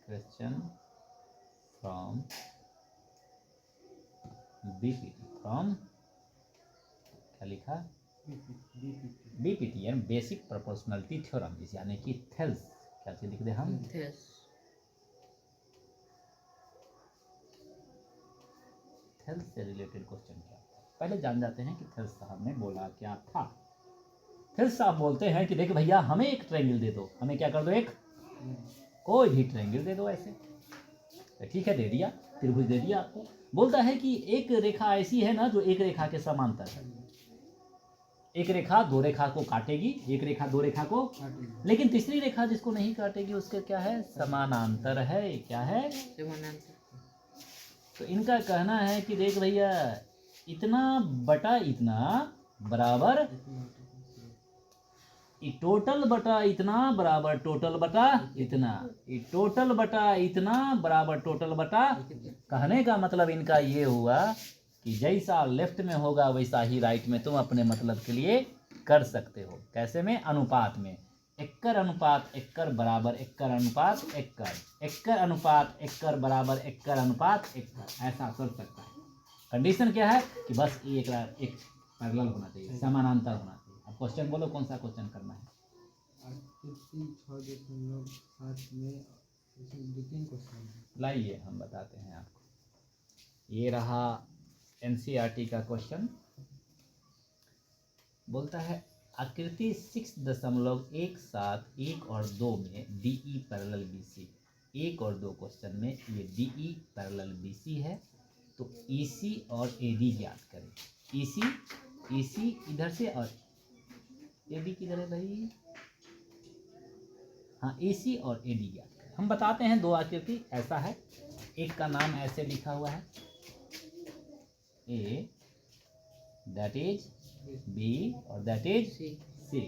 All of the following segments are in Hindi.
क्वेश्चन फ्रॉम बीपीटी, फ्रॉम क्या लिखा, बीपीटी यानी बेसिक प्रोपोर्शनलिटी थ्योरम, यानी कि थेल्स, क्या चीज लिख दे हम, थेल्स से रिलेटेड क्वेश्चन क्या था। पहले जान जाते हैं कि थेल्स साहब ने बोला क्या था। थेल्स साहब बोलते हैं कि देख भैया हमें एक ट्रायंगल दे दो, हमें क्या कर दो, एक कोई भी ट्रायंगल दे दो ऐसे, ठीक है दे दिया, त्रिभुज दे दिया आपको। बोलता है कि एक रेखा ऐसी है ना जो एक रेखा के समांतर है, एक रेखा दो रेखा को काटेगी, एक रेखा दो रेखा को, लेकिन तीसरी रेखा जिसको नहीं काटेगी उसके क्या है, समानांतर है, क्या है, समानांतर। तो इनका कहना है कि देख भैया इतना बटा इतना बराबर टोटल बटा इतना बराबर टोटल बटा इतना, टोटल बटा इतना बराबर टोटल बटा। कहने का मतलब इनका ये हुआ कि जैसा लेफ्ट में होगा वैसा ही राइट में तुम अपने मतलब के लिए कर सकते हो। कैसे में, अनुपात में, एक्कर अनुपात एक्कर बराबर एक्कर अनुपात एक्कर, एक्कर अनुपात एक्कर बराबर एक्कर अनुपात एक्कर, ऐसा कर सकता है। कंडीशन क्या है कि बस एक पैरेलल होना चाहिए, समानांतर होना चाहिए। अब क्वेश्चन बोलो कौन सा क्वेश्चन करना है। लाइए हम बताते हैं आपको। ये रहा एनसीईआरटी का क्वेश्चन। बोलता है आकृति 6.17 1 और 2 में DE पैरेलल BC, 1 और 2 क्वेश्चन में ये DE पैरेलल BC है, तो EC और AD ज्ञात करें। EC इधर से और AD किधर है भाई, हाँ EC और AD ज्ञात करें। हम बताते हैं दो आकृति ऐसा है, एक का नाम ऐसे लिखा हुआ है A, दैट इज B और दैट इज C,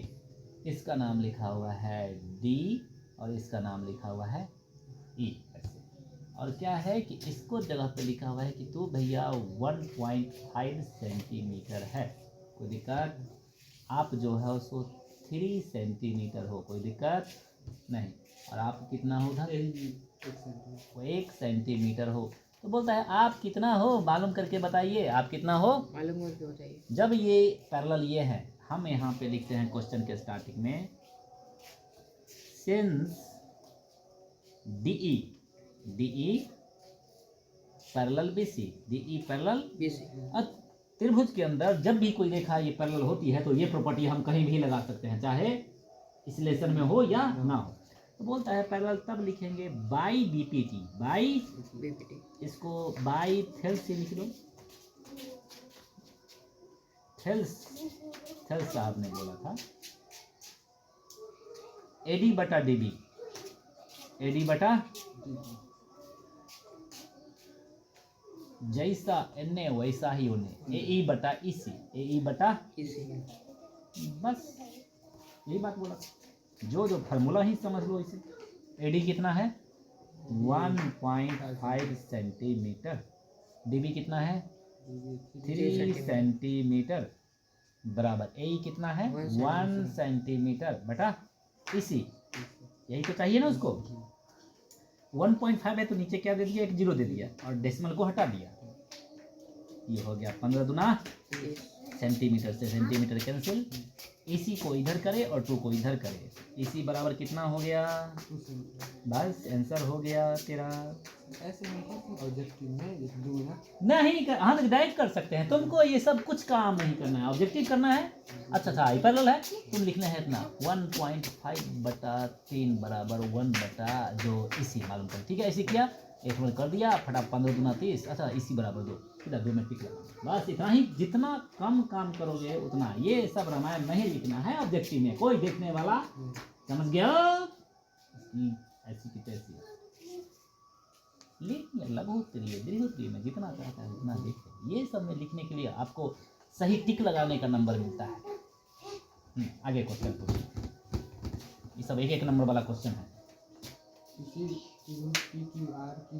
इसका नाम लिखा हुआ है D और इसका नाम लिखा हुआ है E ऐसे। और क्या है कि इसको जगह पे लिखा हुआ है कि तो भैया 1.5 सेंटीमीटर है, कोई दिक्कत, आप जो है उसको 3 सेंटीमीटर हो, कोई दिक्कत नहीं, और आप कितना हो उधर 1 सेंटीमीटर हो। तो बोलता है आप कितना हो मालूम करके बताइए, आप कितना हो मालूम करके बताइए। जब ये पैरेलल ये है, हम यहाँ पे लिखते हैं क्वेश्चन के स्टार्टिंग में, since DE parallel BC, DE parallel BC। अब त्रिभुज के अंदर जब भी कोई रेखा ये पैरेलल होती है तो ये प्रॉपर्टी हम कहीं भी लगा सकते हैं, चाहे इस लेसन में हो या ना हो। तो बोलता है पैरेलल तब लिखेंगे बाई BPT, बाई BPT, इसको बाई थेल्स से लिख लो। थेल्स साहब ने बोला था AD बटा DB, AD बटा जैसा NA वैसा ही होने, AE बटा EC, AE बटा EC, बस यही बात बोला। जो फार्मूला ही समझ लो इसे। AD कितना है 1.5 सेंटीमीटर, DB कितना है 3 सेंटीमीटर बराबर AE कितना है 1 सेंटीमीटर बटा EC, यही तो चाहिए ना उसको। 1.5 है तो नीचे क्या दे दिया, एक जीरो दे दिया और डेसिमल को हटा दिया, ये हो गया 15 दूना सेंटीमीटर से सेंटीमीटर कैंसिल, EC को इधर करे और 2 को इधर करे, EC बराबर कितना हो गया, बस आंसर हो गया तेरा। ऐसे नहीं कर, हाँ डायरेक्ट कर सकते हैं, तुमको ये सब कुछ काम नहीं करना है, ऑब्जेक्टिव करना है। अच्छा था पैरेलल है, तुम लिखना है इतना 1.5 बटा 3 बराबर 1 बटा जो EC मालूम कर, ठीक है ऐसे किया, एक मिनट कर दिया फटा 15 दूना 30, अच्छा EC बराबर 2, सीधा 2 में टिक लगा, बस इतना ही। जितना कम काम करोगे उतना, ये सब रामायण नहीं लिखना है ऑब्जेक्टिव में, कोई देखने वाला समझ गया, ऐसी की तैसी लिख लघु उत्तरीय दीर्घ उत्तरीय में जितना चाहता है उतना लिखे। ये सब में लिखने के लिए आपको सही टिक लगाने का नंबर मिलता है। आगे क्वेश्चन पूछिए, ये सब एक नंबर वाला क्वेश्चन है।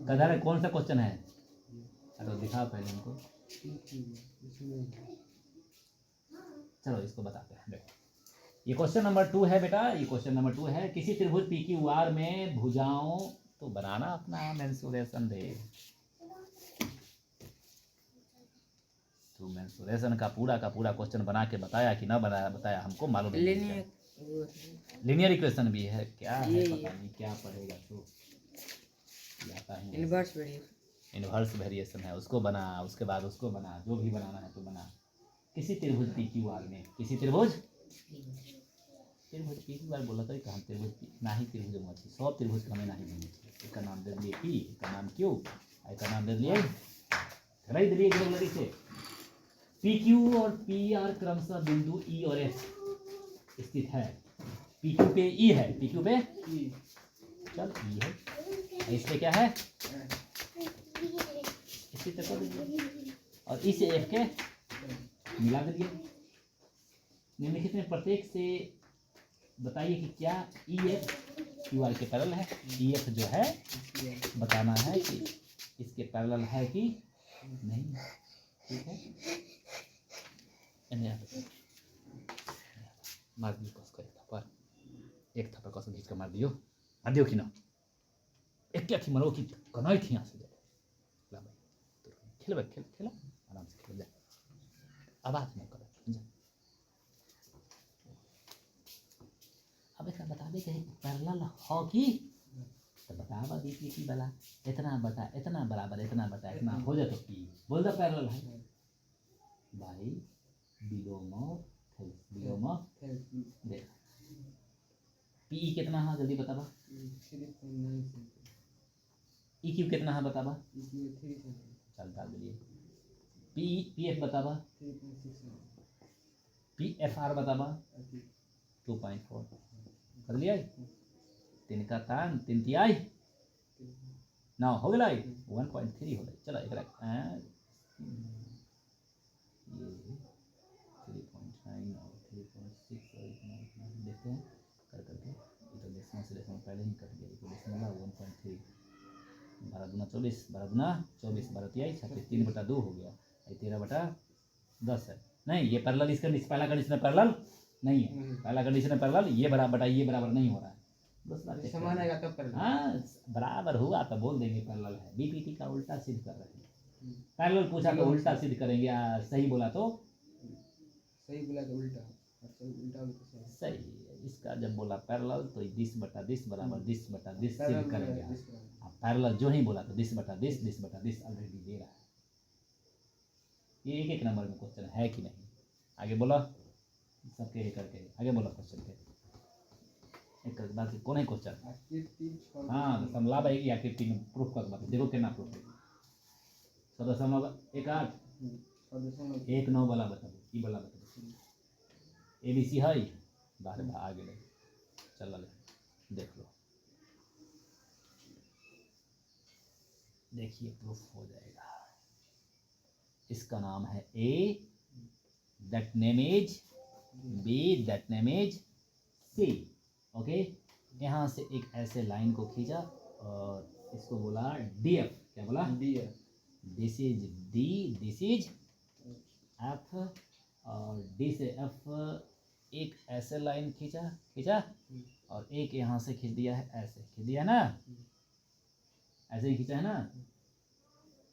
कदर कौन सा क्वेश्चन है, चलो दिखाओ पहले इनको, चलो इसको बताते हैं। देखो ये क्वेश्चन नंबर 2 है बेटा, ये क्वेश्चन नंबर 2 है। किसी त्रिभुज PQR में भुजाओं तो बनाना अपना मेंसुरेशन दे। तो मेंसुरेशन का पूरा क्वेश्चन बना के बताया कि ना बनाया, बताया हमको मालूम नहीं। लीनियर इक्वेशन भी है, क्या है पता नहीं, क्या पढ़ेगा तो आता है। इनवर्स वेरिएशन है, उसको बना, उसके बाद उसको बना, जो भी बनाना है तो बना। किसी त्रिभुज PQR में, किसी त्रिभुज PQR बोला था कि हम त्रिभुज ना ही त्रिभुज होना चाहिए, 100 त्रिभुज हमें नहीं बनना चाहिए। इसका नाम दे दिए P, इसका नाम Q, इसका नाम दे दिए खराई दे दिए ज्योमेट्री से। PQ और PR क्रमशः बिंदु E और F स्थित है। PQ पे E है, PQ पे चल E है, इसलिए क्या है इसी तक, और इस F के मिला दीजिए। निम्नलिखित में प्रत्येक से बताइए कि क्या EF QR के पैरेलल है। EF जो है बताना है कि इसके पैरेलल है कि नहीं, ठीक है। मार दियो कसको एक थप्पड़ कसको खींच कर मार दियो कि ना एक क्या थी मरो कि कनाई थी यहाँ से ला भाई खेल भाई, खेला आराम से खेल जा, आवाज नहीं करो। अब ऐसा बता दे कहीं पैरेलल हो कि तो बता दीजिए कि बला इतना बटा इतना बराबर इतना बटा इतना हो जाए तो P बोल दो पैरेलल है भाई। बिलोम देख PE कितना है जल्दी बता बा। EQ कितना है बता बा, चल डाल दिए। PF बता बा, PFR बता बा 2.4 कर लिया। 3 का तान 3 तिहाई 9 हो गया 1.3 हो गया। चलो एक ये 3.9 और 3.6 और इतना देखते हैं कर करके। ये तो डेसिमल से डेसिमल पहले ही कट गया, ये तो डेसिमल 1.3 12 दूना 24 12 दूना 24 12 तिहाई 36 3/2 हो गया। 13/10 है। नहीं ये पैरेलल, इसका पहला कंडीशन पैरेलल नहीं है, पहला कंडीशन पैरेलल, ये बराबर ये बराबर नहीं हो रहा है। समान आएगा तब पैरेलल, हाँ बराबर हुआ तो बोल देंगे पैरेलल है। बीपीटी का उल्टा सिद्ध कर रहे हैं, पैरेलल पूछा तो उल्टा सिद्ध करेंगे, सही बोला तो उल्टा, सही। इसका जब बोला पैरेलल तो 20/10 बराबर 20/10 सिद्ध करेंगे। अब पैरेलल जो ही बोला तो 20/10 20/10 ऑलरेडी दे रहा है। ये एक नंबर में क्वेश्चन है कि नहीं। आगे बोला सबके एक करके आगे बोला क्वेश्चन के एक बाकी कौन है क्वेश्चन। हाँ समला भाई आकृति में प्रूफ कर बात देखो कितना प्रूफ है। 1.9 वाला बता दो, ई वाला बता दो। ABC है बाहर आगे ले चल ले देख लो, देखिए प्रूफ हो जाएगा। इसका नाम है A, that name is B, that name is C। Okay यहाँ से एक ऐसे लाइन को खींचा और इसको बोला DF। क्या बोला DF, this is D, this is F और D से F एक ऐसे लाइन खींचा और एक यहाँ से खींच दिया है, ऐसे खींच दिया ना, ऐसे ही खींचा है ना,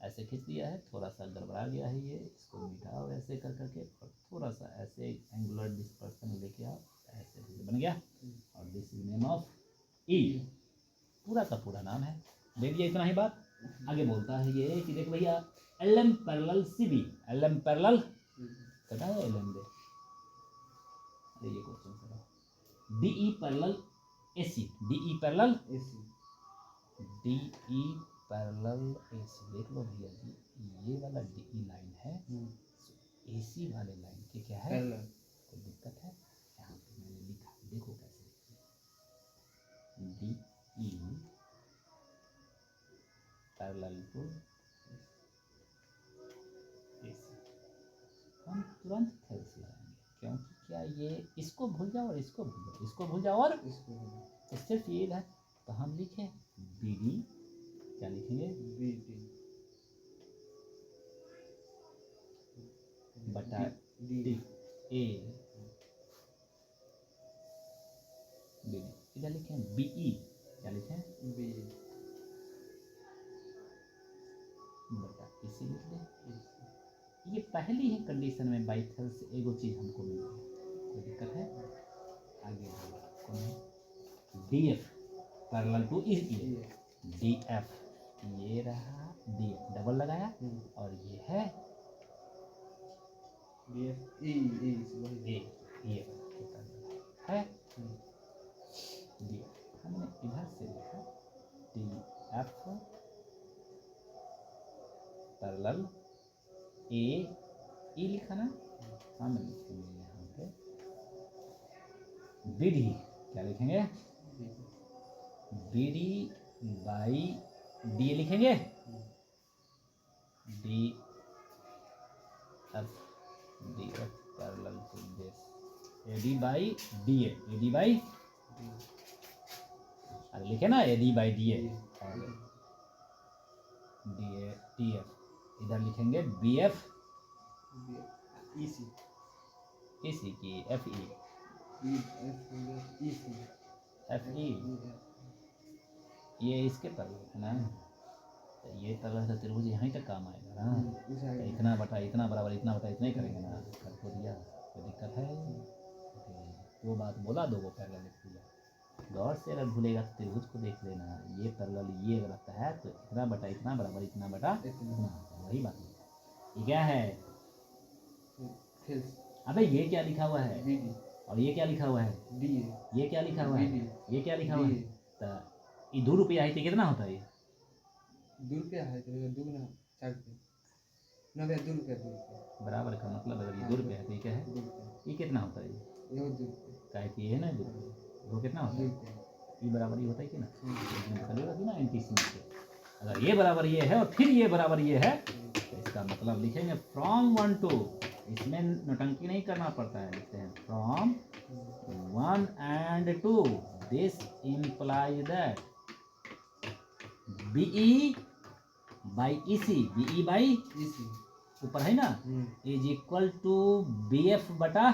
ऐसे खींच दिया है। थोड़ा सा गड़बड़ा गया है ये, इसको मिटाओ ऐसे कर करके और थोड़ा सा ऐसे एंगुलर डिस्पर्सन लेके आओ, ऐसे बन गया। और this is name of E, पूरा का पूरा नाम है। दे दिया इतना ही बात। आगे बोलता है ये कि देख भैया LM parallel CB, LM parallel कहता है LM दे, अरे ये क्वेश्चन करो। DE parallel AC, DE parallel AC, DE parallel AC देख लो भैया जी, ये वाला DE लाइन है, AC वाले लाइन के क्या है कोई दिक्कत है। यहाँ पे मैंने लिखा देखो कैसे DE पैरेलल टू AC, हम तुरंत थेल्स लगाएंगे क्योंकि क्या ये इसको भूल जाओ और इसको भूल जाओ, इसको भूल जाओ और इसको, सिर्फ ये है। तो हम लिखे BD, क्या लिखेंगे BD बटा D A BD। इधर लिखें BE, क्या लिखें BE इसी लिख दें। ये पहली ही कंडीशन में बाई थेल्स एगो चीज हमको मिल गई, कोई दिक्कत है? आगे कौन है? डी एफ पैरेलल टू ये डी एफ, ये रहा डी एफ डबल लगाया, और ये है डी एफ ए है डी एफ। हमने इधर से लिखा डी एफ पैरेलल ए लिखा ना, हम लिखेंगे यहाँ पे बी डी, क्या लिखेंगे? बी डी बाई डी लिखेंगे, D F parallel to this A D by D by, अरे लिखे ना ए डी बाई डी और डी एफ, इधर लिखेंगे बी एफ ई सी की एफ ई ये इसके पैरेलल है ना, तो ये पैरेलल से त्रिभुज यहीं तक काम आएगा ना, तो इतना बटा इतना बराबर इतना बटा इतना ही करेंगे ना, कर तो दिया, कोई दिक्कत है? दो बात बोला, दो वो पैरेलल लिख दिया। गौर से अगर भूलेगा तो त्रिभुज को देख लेना, ये पैरेलल ये रहता है तो इतना बटा इतना बराबर इतना बटा इतना, वही बात है। ये क्या है? अबे ये क्या लिखा हुआ है? और ये क्या लिखा हुआ है? डी। ये क्या लिखा हुआ है? ये क्या लिखा हुआ है? तो ये 2 रुपया है तो कितना होता है? ये 2 रुपया है तो 2 गुना 4 रुपये 2 रुपया बराबर का मतलब अगर ये 2 रुपया है तो ये क्या है? ये कितना होता है? ये 2 रुपये क्या है कि ये है ना 2 रुपये, वो कितना होता है? ये बराबर ये होता है कि ना, चलेगा कि ना एंटीसी से। अगर ये बराबर ये है और फिर ये बराबर ये है तो इसका मतलब लिखेंगे फ्रॉम 1 to, इसमें नौटंकी नहीं करना पड़ता है, लिखते हैं from 1 and 2, this implies that BE by EC, BE by EC ऊपर है ना, is equal to B F बटा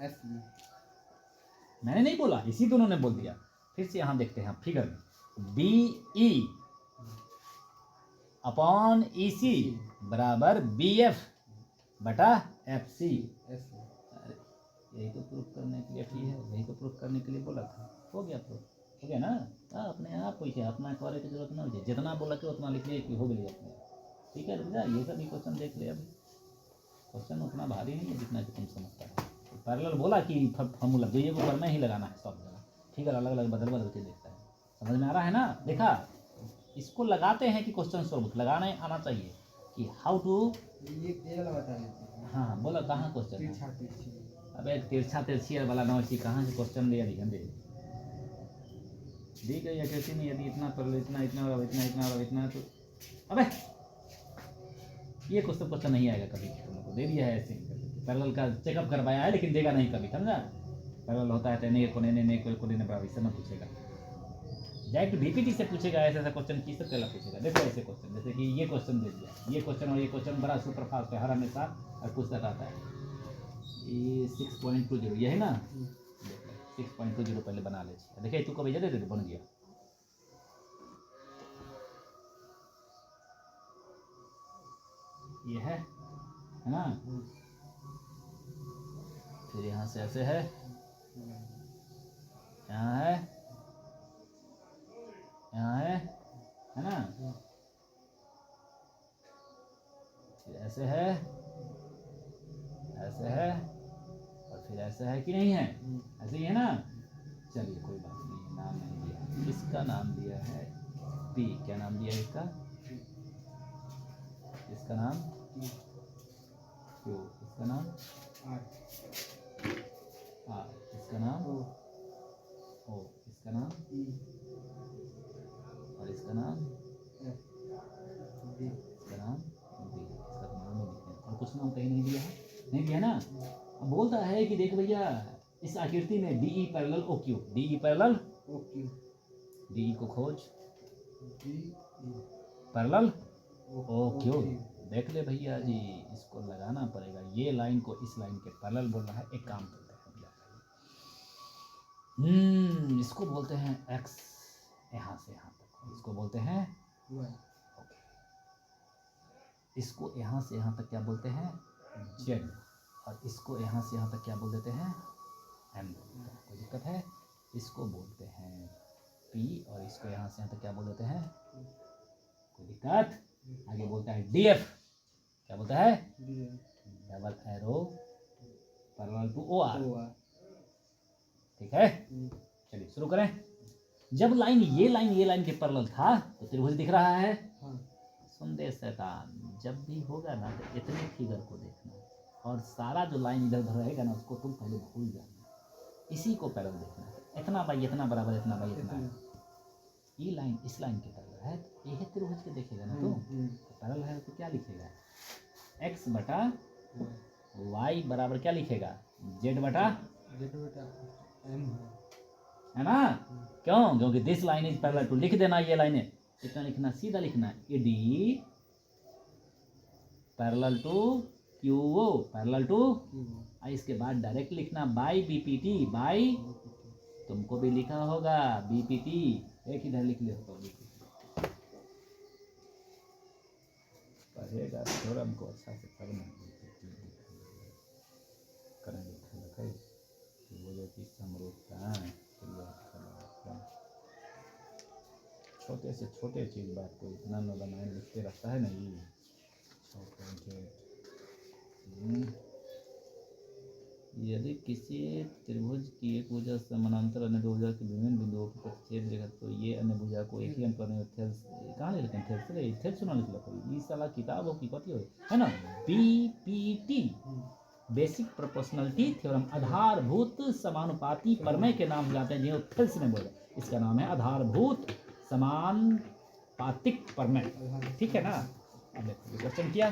एफ। मैंने नहीं बोला, इसी दोनों ने बोल दिया। फिर से यहाँ देखते हैं फिगर में, बी ई अपॉन ई सी बराबर बी एफ बटा एफ सी। यही तो प्रूफ करने के लिए है, यही तो प्रूफ करने के लिए बोला था, हो गया प्रूफ, हो गया ना। अपने आप कोई अपना करे की जरूरत ना हो, जितना बोला कि उतना लिख लिया कि हो गया अपने, ठीक है रुक जा। ये सब क्वेश्चन देख ले, अभी क्वेश्चन उतना भारी नहीं है जितना कि तुम समझता है। पैरेलल बोला कि फॉर्मूला जो ये वो करना ही लगाना है सब जगह, ठीक है, अलग अलग बदल बदल के देखता है, समझ में आ रहा है ना? देखा, इसको लगाते हैं कि क्वेश्चन सॉल्व लगाना आना चाहिए कि हाउ टू, ये वाला बता देते हैं। हाँ बोला कहाँ क्वेश्चन? अबे तिरछी वाला ना, इसी कहाँ से क्वेश्चन लिया ध्यान दे दी गई है कैसे नहीं, यदि इतना पैरेलल इतना इतना और इतना इतना और इतना, तो अबे ये क्वेश्चन नहीं आएगा कभी, तुमको दे दिया है ऐसे पैरेलल का चेकअप करवाया है लेकिन देगा नहीं कभी, समझा? पैरेलल होता है तेने कोने ने कोने ने बराबर, इससे मत पूछेगा, डायरेक्ट बीपीटी से पूछेगा ऐसा ऐसा क्वेश्चन, किस से पहला पूछेगा। देखो ऐसे क्वेश्चन, जैसे कि ये क्वेश्चन दे दिया, ये क्वेश्चन और ये क्वेश्चन बड़ा सुपर फास्ट है, हर हमेशा और पुस्तक आता है। ये 6.20 ये है ना, 6.20 पहले बना ले, देखिए तू को भेजा दे बन गया। ये है ना, फिर यहाँ से ऐसे है, यहाँ है, यहाँ है ना, फिर ऐसे है, ऐसे है, और फिर ऐसे है कि नहीं है? ऐसे ही है ना। चलिए कोई बात नहीं, नाम नहीं दिया, इसका नाम दिया है पी। क्या नाम दिया है इसका? इसका नाम क्यू, इसका नाम आर, इसका नाम ओ, इसका नाम और इसका नाम बी, इसका नाम बी। इसका तो नाम ही लिखते हैं, और कुछ नाम कहीं नहीं दिया है, नहीं दिया ना। अब बोलता है कि देख भैया इस आकृति में D E parallel O Q, D E parallel O Q, D E को खोज, डी पैरेलल ओ क्यू। देख ले भैया जी, इसको लगाना पड़ेगा, ये लाइन को इस लाइन के पैरेलल बोल रहा है। एक काम करते हैं, इसको बोलते हैं एक्स, यहाँ से यहाँ तक इसको बोलते हैं वाई। इसको यहाँ से यहाँ तक क्या बोलते हैं, जेड, और इसको यहाँ से यहाँ तक क्या बोल देते हैं, एम। कोई दिक्कत है? इसको बोलते हैं पी, और इसको यहाँ से यहाँ तक क्या बोल देते हैं, कोई दिक्कत? आगे बोलता है डी एफ, क्या बोलता है, double arrow parallel to O R. ठीक है, चलिए शुरू करें। जब लाइन ये लाइन के पैरेलल था तो त्रिभुज दिख रहा है। सुन दे शैतान, जब भी होगा ना तो इतने फिगर को देखना, और सारा जो लाइन इधर उधर रहेगा ना उसको तुम पहले भूल जाना, इसी को पैरेलल देखना है। इतना बाई इतना बराबर इतना बाई इतना है। ये लाइन इस लाइन के पैरेलल है तो यही त्रिभुज के देखेगा ना तुम, तो पैरेलल है तो क्या लिखेगा, x बटा y बराबर क्या लिखेगा, z बटा m है ना। क्यों? क्योंकि this line is parallel to, लिख देना ये लाइनें, इतना लिखना, सीधा लिखना है A D parallel to Q O parallel to, इसके बाद डायरेक्ट लिखना by B P T, by तुमको भी लिखा होगा बी पी टी, एक इधर लिख लिया होगा पढ़ेगा थोड़ा हमको अच्छा से करना करेंगे वो जो कि समरूपता छोटे से छोटे चीज़ बात को इतना न बनाए लिखते रहता है नहीं। यदि किसी त्रिभुज की एक भुजा समानांतर अन्य दो भुजा के विभिन्न बिंदुओं पर प्रतिच्छेद रेखा तो ये अन्य भुजा को एक ही अंक पर कहाँ ले लेते हैं, थेल्स सुना लिख लो, इस साला किताब हो की कथी हो है ना, बीपीटी बेसिक प्रोपोर्शनलिटी थ्योरम, आधारभूत समानुपाती प्रमेय के नाम जाते हैं जो थेल्स ने बोले, इसका नाम है आधारभूत समानुपातिक प्रमेय। ठीक है ना। अब देखो क्वेश्चन किया,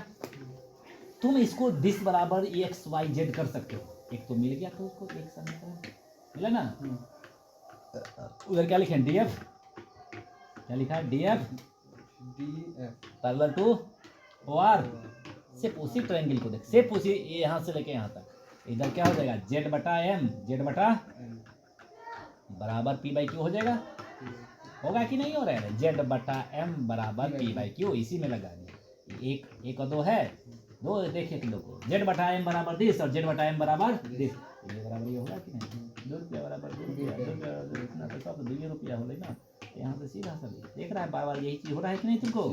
तुम इसको दिस बराबर एक्स वाई जेड कर सकते हो, एक तो मिल गया तो उसको एक समीकरण मिला ना। उधर क्या लिखे, डी एफ, क्या लिखा है, D F parallel to O R. सिर्फ उसी ट्रायंगल को देख, सिर्फ उसी यहाँ से लेके यहाँ तक, इधर क्या हो जाएगा, जेड बटा एम, जेड बटा बराबर पी बाई क्यू हो जाएगा, होगा कि नहीं हो रहा है, जेड बटा एम बराबर पी बाई क्यू, इसी में लगा दिया, एक और दो है, दो देखिए कि लोगों, जेड बटा एम बराबर दिस और जेड बटा एम बराबर दिस, ये बराबर ये होगा कि नहीं, 2 रुपया बराबर 2 रुपया, इतना तो सब 2 रुपया हो ना, यहाँ से सीधा सा देख रहा है, बार बार यही चीज हो रहा है कि नहीं तुमको,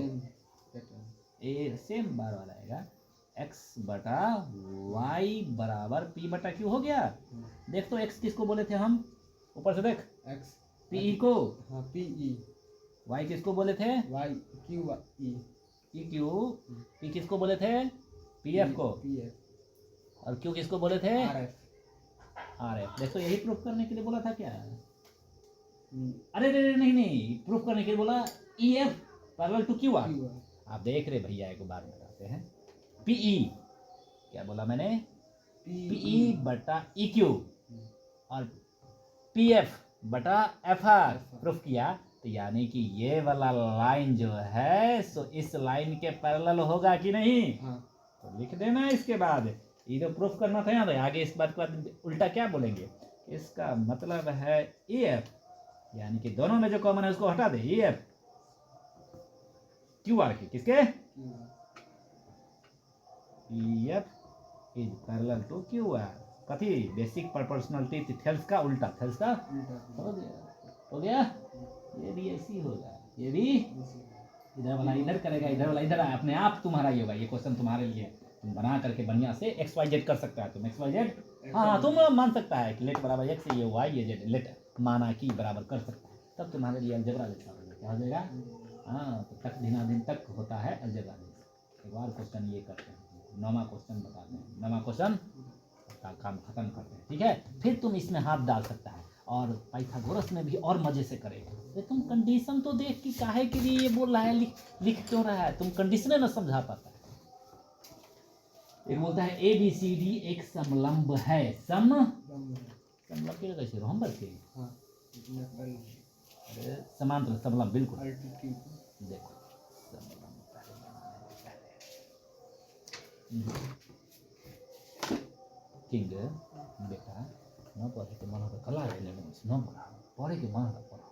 ये सेम बार बार आएगा, x बटा y बराबर p बटा q हो गया। देख तो x किसको बोले थे हम, ऊपर से देख, x pe को, हाँ pe, y किसको बोले थे, y q e, q, p किसको बोले थे, pf को, pf, और q किसको बोले थे, rf। देखो यही प्रूफ करने के लिए बोला था क्या, अरे नहीं प्रूफ करने के लिए बोला ef पैरेलल टू qr। आप देख रहे भैया, एक बार बताते हैं, PE क्या बोला मैंने, PE बटा EQ और PF बटा FR प्रूफ किया, तो यानी कि ये वाला लाइन जो है सो इस लाइन के पैरेलल होगा कि नहीं, तो लिख देना इसके बाद, ये तो प्रूफ करना था यहाँ पे, आगे इस बात के बाद उल्टा क्या बोलेंगे, इसका मतलब है EF, यानी कि दोनों में जो कॉमन है उसको हटा दे, EF QR के, किसके, EF is parallel to QR, कथी, बेसिक प्रोपोर्शनलिटी थेल्स का उल्टा, थेल्स का हो गया, ये भी ऐसी होगा, ये भी इधर वाला इधर करेगा, इधर वाला इधर, अपने आप तुम्हारा ये होगा, ये क्वेश्चन तुम्हारे लिए, तुम बना करके बढ़िया से एक्स वाई जेड कर सकता है, तुम एक्स वाई जेड, हाँ तुम मान सकता है कि लेट बराबर एक्स, ये वाई ये जेड, लेट माना कि बराबर कर सकता है, तब तुम्हारे लिए अलजेब्रा जैसा हो क्या हो जाएगा, हाँ तो तक दिन तक होता है अलजेब्रा जैसा। एक बार क्वेश्चन ये करते हैं, 9वां क्वेश्चन बताते हैं, 9वां क्वेश्चन का काम खत्म करते हैं, ठीक है, फिर तुम इसमें हाथ डाल सकता है, और पाइथागोरस में भी और मजे से करेगा, तो तुम कंडीशन तो देख कि काहे के लिए ये बोल रहा है, लिख क्यों रहा है, तुम कंडीशन न समझा पाता है। एक बोलता है ABCD एक समलंब है, समलंब के कैसे रोहम्बर के, अरे समांतर समलंब, बिल्कुल देखो किंग बेटा न पढ़े के मन होता कला है, न पढ़े के मन होता पढ़ो,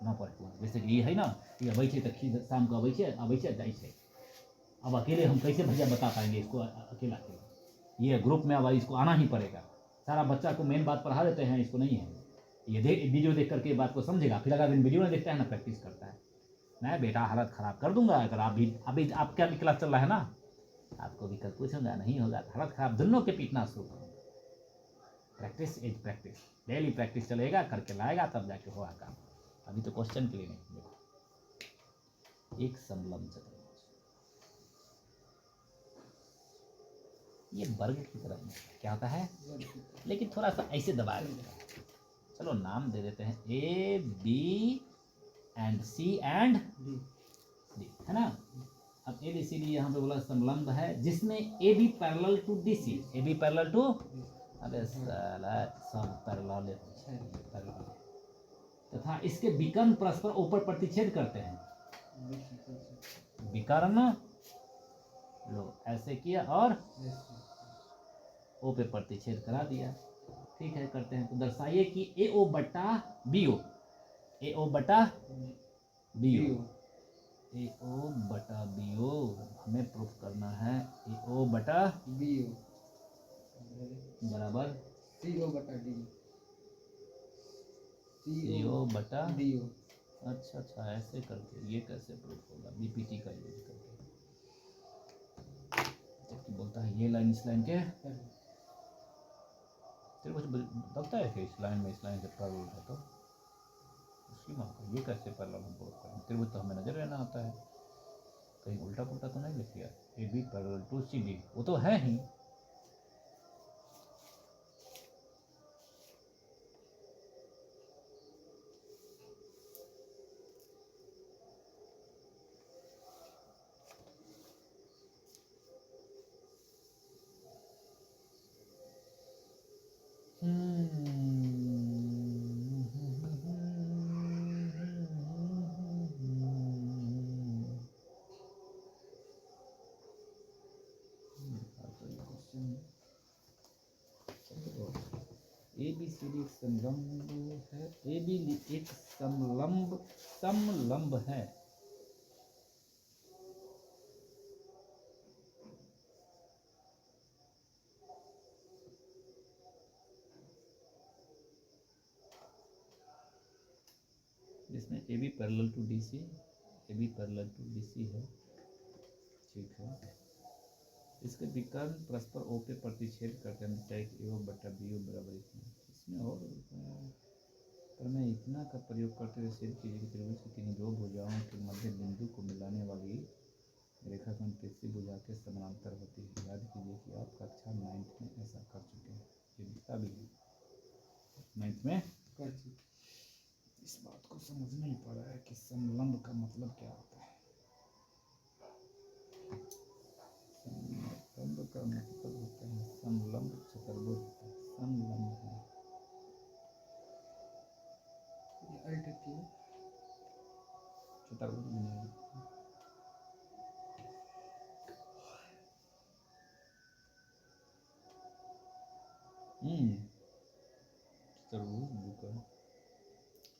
न पढ़े के मन, जैसे कि ये है ना, ये अबै छै तऽ शाम के अबै छै जाइ छै, अब अकेले हम कैसे भैया बता पाएंगे इसको अकेला अकेला, ये ग्रुप में अब इसको आना ही पड़ेगा। सारा बच्चा को मेन बात पढ़ा देते हैं, इसको नहीं है। ये वीडियो देख करके बात को समझेगा, फिर अगर वीडियो में देखता है ना प्रैक्टिस करता है, मैं बेटा हालत ख़राब कर दूंगा अगर आप भी अभी आपका भी क्लास चल रहा है ना, आपको भी कल पूछूंगा, नहीं होगा तो हालत ख़राब दोनों के पीटना शुरू करूँगा। Practice is practice, daily practice चलेगा, करके लाएगा तब जाके होगा काम। अभी तो क्वेश्चन के लिए नहीं। देखो एक समलंब चतुर्भुज, ये वर्ग की तरह क्या होता है, लेकिन थोड़ा सा ऐसे दबा देगा। चलो नाम दे देते हैं A B and C and D, है ना। अब ए बी सी डी यहाँ पे बोला समलंब है जिसमें A B parallel to D C, A B parallel to, अबे साला सब पैरेलल तथा इसके विकर्ण परस्पर ऊपर प्रतिच्छेद करते हैं। विकर्ण लो ऐसे किया और ओ पे प्रतिच्छेद करा दिया, ठीक है करते हैं। तो दर्शाइए कि ए ओ बटा बी ओ, ए ओ बटा बी ओ, ए ओ बटा बी ओ हमें प्रूफ करना है। ए ओ बटा बी ओ बराबर सी ओ बटा डी, सी ओ बटा डी ओ। अच्छा अच्छा ऐसे करके ये कैसे प्रूफ होगा, बीपीटी का यूज करके। जबकि बोलता है ये लाइन इस लाइन के, तेरे को लगता है कि इस लाइन से पैरेलल है, तो उसकी माँ को ये कैसे पैरेलल हम प्रूफ करें। तेरे को तो हमें नजर रहना आता है, कहीं उल्टा पुल्टा तो नहीं लिख दिया। A B parallel to C D, वो तो है ही। ए बी सी डी समलंब है, ए बी एक समलंब है। जिसमें A B parallel to D C, A B parallel to D C है, ठीक है। इसके विकर्ण परस्पर ओ पे प्रतिच्छेद करते हैं, चाहे ए ओ बटा बी ओ बराबर इसमें और पर मैं इतना का प्रयोग करते हुए सिद्ध कीजिए कि त्रिभुज की किन्हीं दो भुजाओं के मध्य बिंदु को मिलाने वाली रेखाखंड किसी भुजा के समानांतर होती है। याद कीजिए कि आप कक्षा 9th में ऐसा कर चुके हैं, ये दिखता भी है 9th में कर चुके। इस बात को समझना ही पड़ा है कि समलंब का मतलब क्या होता है। समलंब का मतलब होता है समलंब चतुर्भुज, समलंब है अल्ट की चतुर्भुज बनाया। चतुर्भुज विकर्ण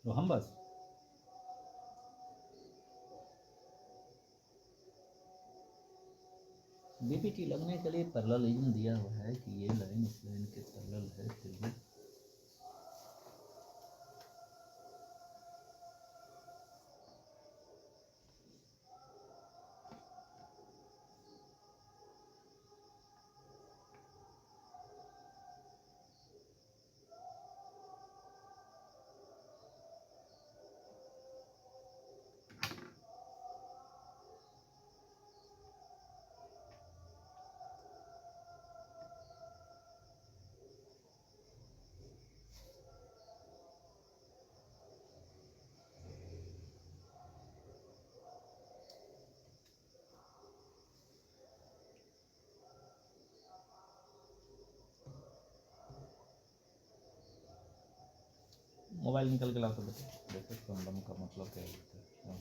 रोहम्बस, बीपीटी लगने के लिए पैरेललिज्म दिया हुआ है कि ये लाइन इस लाइन के पैरेलल है, त्रिभुज। मोबाइल निकल के लाओ तो देखो समलंब का मतलब क्या होता है।